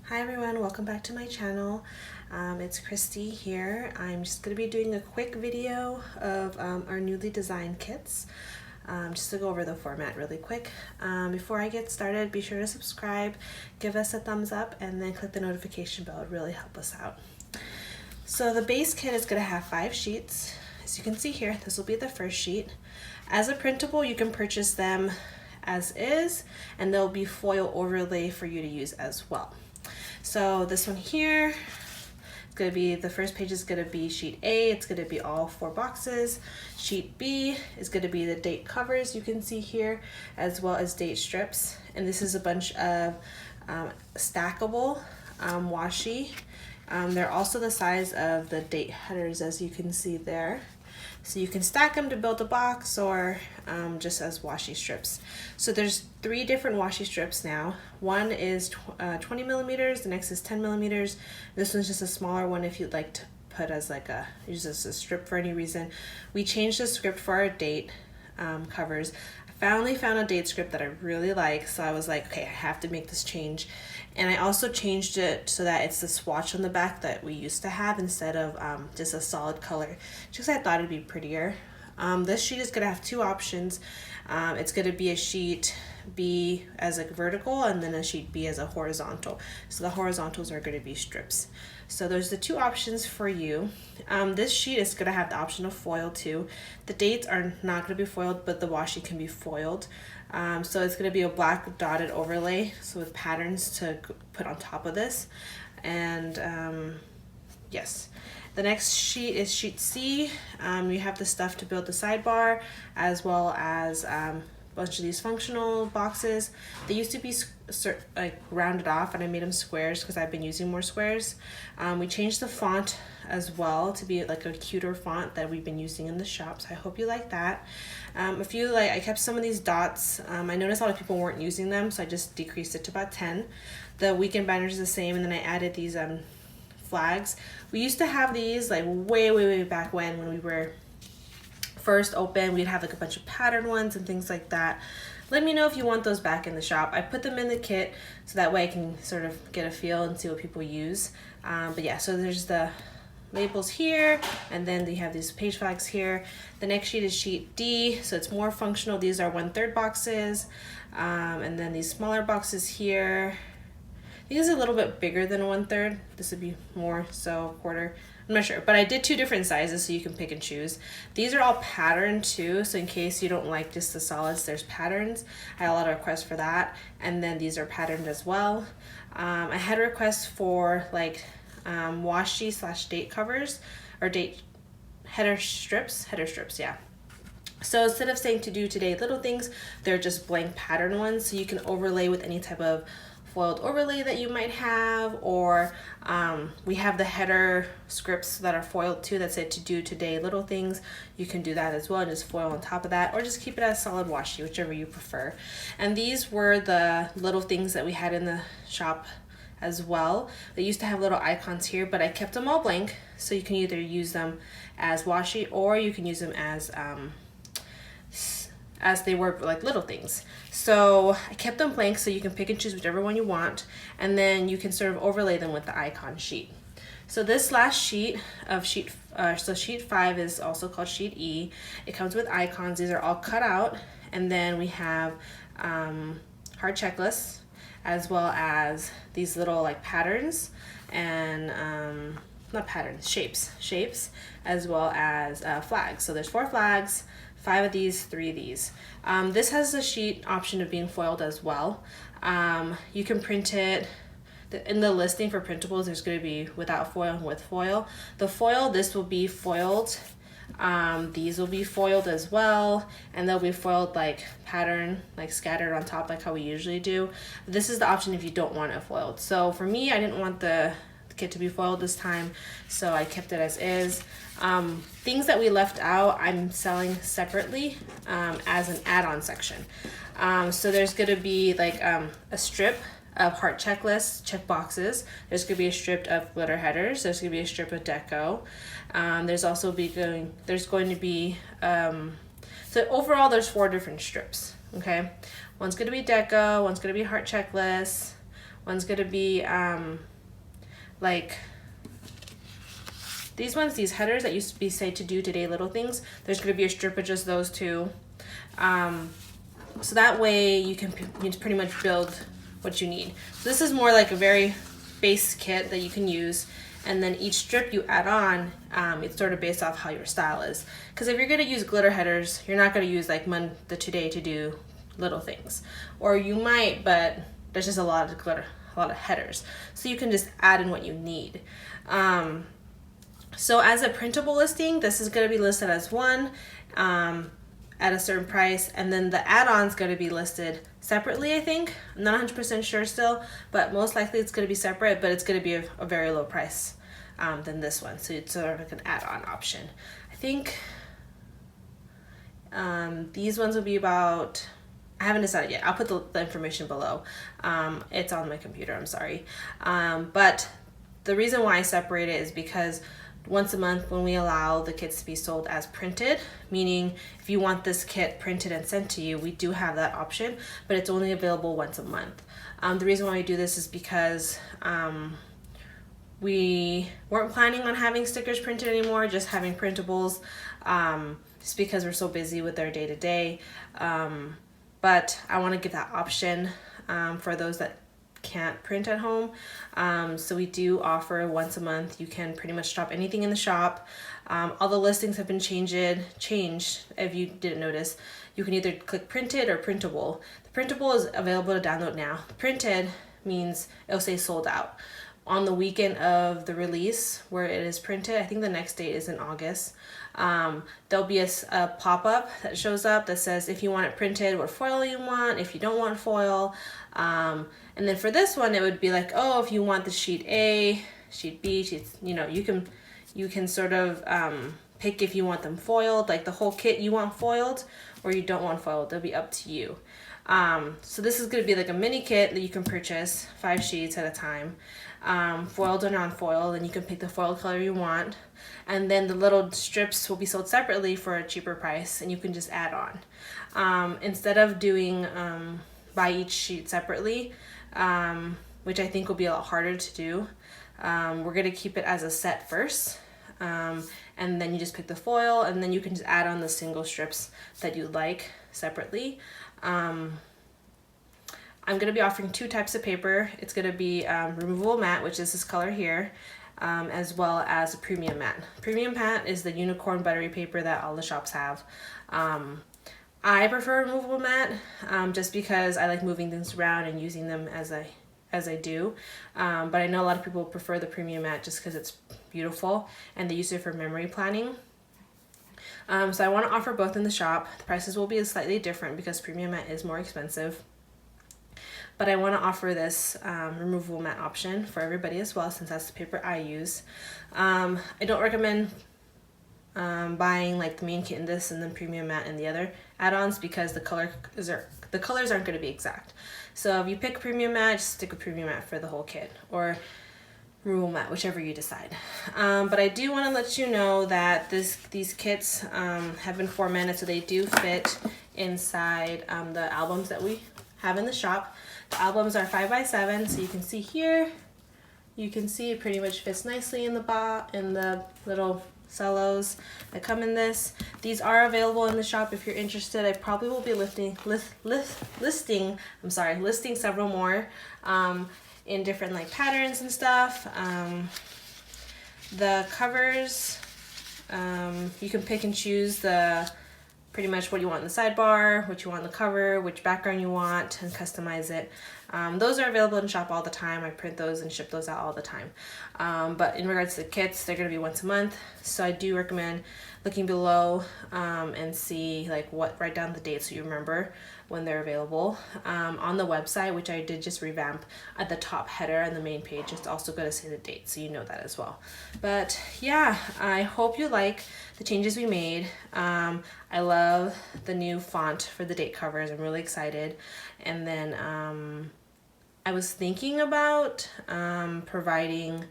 Hi everyone, welcome back to my channel. It's Christy here. I'm just going to be doing a quick video of our newly designed kits, just to go over the format really quick. Before I get started, be sure to subscribe, give us a thumbs up, and then click the notification bell. It really helps us out. So the base kit is going to have 5 sheets. As you can see here, this will be the first sheet. As a printable, you can purchase them as is, and there'll be foil overlay for you to use as well. So this one here, it's going to be, the first page is going to be sheet A. It's going to be all 4 boxes. Sheet B is going to be the date covers you can see here, as well as date strips. And this is a bunch of stackable washi. They're also the size of the date headers, as you can see there. So you can stack them to build a box, or just as washi strips. So there's 3 different washi strips now. One is 20 millimeters, the next is 10 millimeters. This one's just a smaller one if you'd like to put as like use as a strip for any reason. We changed the script for our date covers. I finally found a date script that I really like, so I was like, okay, I have to make this change. And I also changed it so that it's the swatch on the back that we used to have instead of just a solid color, just I thought it'd be prettier. This sheet is gonna have 2 options. It's gonna be a sheet B as a vertical and then a sheet B as a horizontal. So the horizontals are gonna be strips. So there's the 2 options for you. This sheet is gonna have the option of foil too. The dates are not gonna be foiled, but the washi can be foiled. So it's going to be a black dotted overlay, so with patterns to put on top of this. And yes, the next sheet is sheet C. You have the stuff to build the sidebar, as well as a bunch of these functional boxes. They used to be like rounded off, and I made them squares because I've been using more squares. We changed the font as well to be like a cuter font that we've been using in the shop, so I hope you like that. If you like, I kept some of these dots. I noticed a lot of people weren't using them, so I just decreased it to about 10. The weekend binders is the same, and then I added these flags. We used to have these like way back when we were first open. We'd have like a bunch of pattern ones and things like that. Let me know if you want those back in the shop. I put them in the kit so that way I can sort of get a feel and see what people use. But yeah, so there's the labels here, and then they have these page flags here. The next sheet is sheet D, so it's more functional. These are 1/3 boxes, and then these smaller boxes here. These are a little bit bigger than 1/3. This would be more, so 1/4. I'm not sure, but I did 2 different sizes so you can pick and choose. These are all patterned too, so in case you don't like just the solids, there's patterns. I had a lot of requests for that, and then these are patterned as well. I had requests for like washi / date covers, or date header strips, yeah. So instead of saying to do today little things, they're just blank pattern ones, so you can overlay with any type of foiled overlay that you might have, or we have the header scripts that are foiled too that say to do today little things. You can do that as well and just foil on top of that, or just keep it as solid washi, whichever you prefer. And these were the little things that we had in the shop as well. They used to have little icons here, but I kept them all blank, so you can either use them as washi or you can use them as they were like little things. So I kept them blank so you can pick and choose whichever one you want, and then you can sort of overlay them with the icon sheet. So this last sheet of sheet 5 is also called sheet E. It comes with icons. These are all cut out, and then we have hard checklists, as well as these little like patterns and not patterns, shapes, as well as flags. So there's 4 flags, 5 of these, 3 of these. This has the sheet option of being foiled as well. You can print it. In the listing for printables, there's going to be without foil and with foil. The foil, this will be foiled. These will be foiled as well, and they'll be foiled like pattern, like scattered on top, like how we usually do. This is the option if you don't want it foiled. So for me, I didn't want the kit to be foiled this time, so I kept it as is. Things that we left out, I'm selling separately as an add-on section. So there's going to be like a strip of heart checklists, check boxes. There's going to be a strip of glitter headers. There's going to be a strip of deco. There's going to be so overall there's 4 different strips. Okay, one's going to be deco, one's going to be heart checklists, One's going to be like these ones, these headers that used to be say to do today little things. There's going to be a strip of just those two. So that way you can pretty much build what you need. So this is more like a very base kit that you can use, and then each strip you add on, it's sort of based off how your style is. Because if you're going to use glitter headers, you're not going to use like the today to do little things, or you might, but there's just a lot of glitter, a lot of headers, so you can just add in what you need. So as a printable listing, this is going to be listed as one at a certain price, and then the add-on's going to be listed separately, I think. I'm not 100% sure still, but most likely it's going to be separate, but it's going to be a very low price than this one. So it's sort of like an add-on option. I think these ones will be about, I haven't decided yet. I'll put the information below. It's on my computer, I'm sorry. But the reason why I separate it is because once a month when we allow the kits to be sold as printed, meaning if you want this kit printed and sent to you, we do have that option, but it's only available once a month. The reason why we do this is because we weren't planning on having stickers printed anymore, just having printables, just because we're so busy with our day-to-day. But I want to give that option for those that can't print at home. So we do offer once a month. You can pretty much shop anything in the shop. All the listings have been changed. If you didn't notice, you can either click printed or printable. The printable is available to download now. Printed means it'll say sold out. On the weekend of the release where it is printed, I think the next date is in August, there'll be a pop-up that shows up that says if you want it printed, what foil you want, if you don't want foil. And then for this one, it would be like, oh, if you want the sheet A, sheet B, you can sort of pick if you want them foiled, like the whole kit you want foiled, or you don't want foiled. It'll be up to you. So this is going to be like a mini kit that you can purchase 5 sheets at a time, foiled or non-foiled, and you can pick the foil color you want. And then the little strips will be sold separately for a cheaper price, and you can just add on. Instead of doing buy each sheet separately, which I think will be a lot harder to do, we're going to keep it as a set first. And then you just pick the foil, and then you can just add on the single strips that you like separately. I'm going to be offering 2 types of paper. It's going to be removable matte, which is this color here, as well as a premium matte. Premium matte is the unicorn buttery paper that all the shops have. I prefer removable matte just because I like moving things around and using them as I do. But I know a lot of people prefer the premium matte just because it's beautiful and they use it for memory planning. So I want to offer both in the shop. The prices will be slightly different because premium matte is more expensive. But I want to offer this removable matte option for everybody as well, since that's the paper I use. I don't recommend buying like the main kit in this and then premium matte in the other add-ons because the colors aren't going to be exact. So if you pick premium matte, just stick with premium matte for the whole kit, or removable matte, whichever you decide. But I do want to let you know that these kits have been formatted so they do fit inside the albums that we have in the shop. The albums are 5x7, so you can see here, you can see it pretty much fits nicely in the little cellos that come in this. These are available in the shop if you're interested. I probably will be listing several more in different like patterns and stuff. The covers, you can pick and choose pretty much what you want in the sidebar, what you want in the cover, which background you want, and customize it. Those are available in the shop all the time. I print those and ship those out all the time. But in regards to the kits, they're going to be once a month. So I do recommend looking below and see write down the dates so you remember when they're available. On the website, which I did just revamp, at the top header and the main page, it's also going to say the date, so you know that as well. But yeah, I hope you like the changes we made. I love the new font for the date covers. I'm really excited. And then I was thinking about providing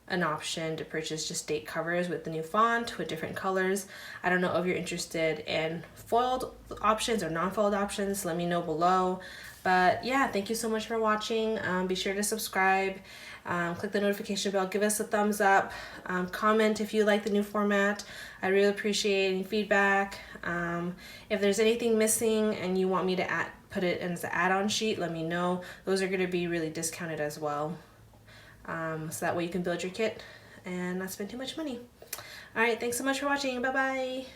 an option to purchase just date covers with the new font with different colors. I don't know if you're interested in foiled options or non-foiled options. Let me know below. But yeah, thank you so much for watching. Be sure to subscribe, click the notification bell, give us a thumbs up, comment if you like the new format. I really appreciate any feedback. If there's anything missing and you want me to put it as an add-on sheet, let me know. Those are going to be really discounted as well. So that way you can build your kit and not spend too much money. Alright, thanks so much for watching. Bye bye.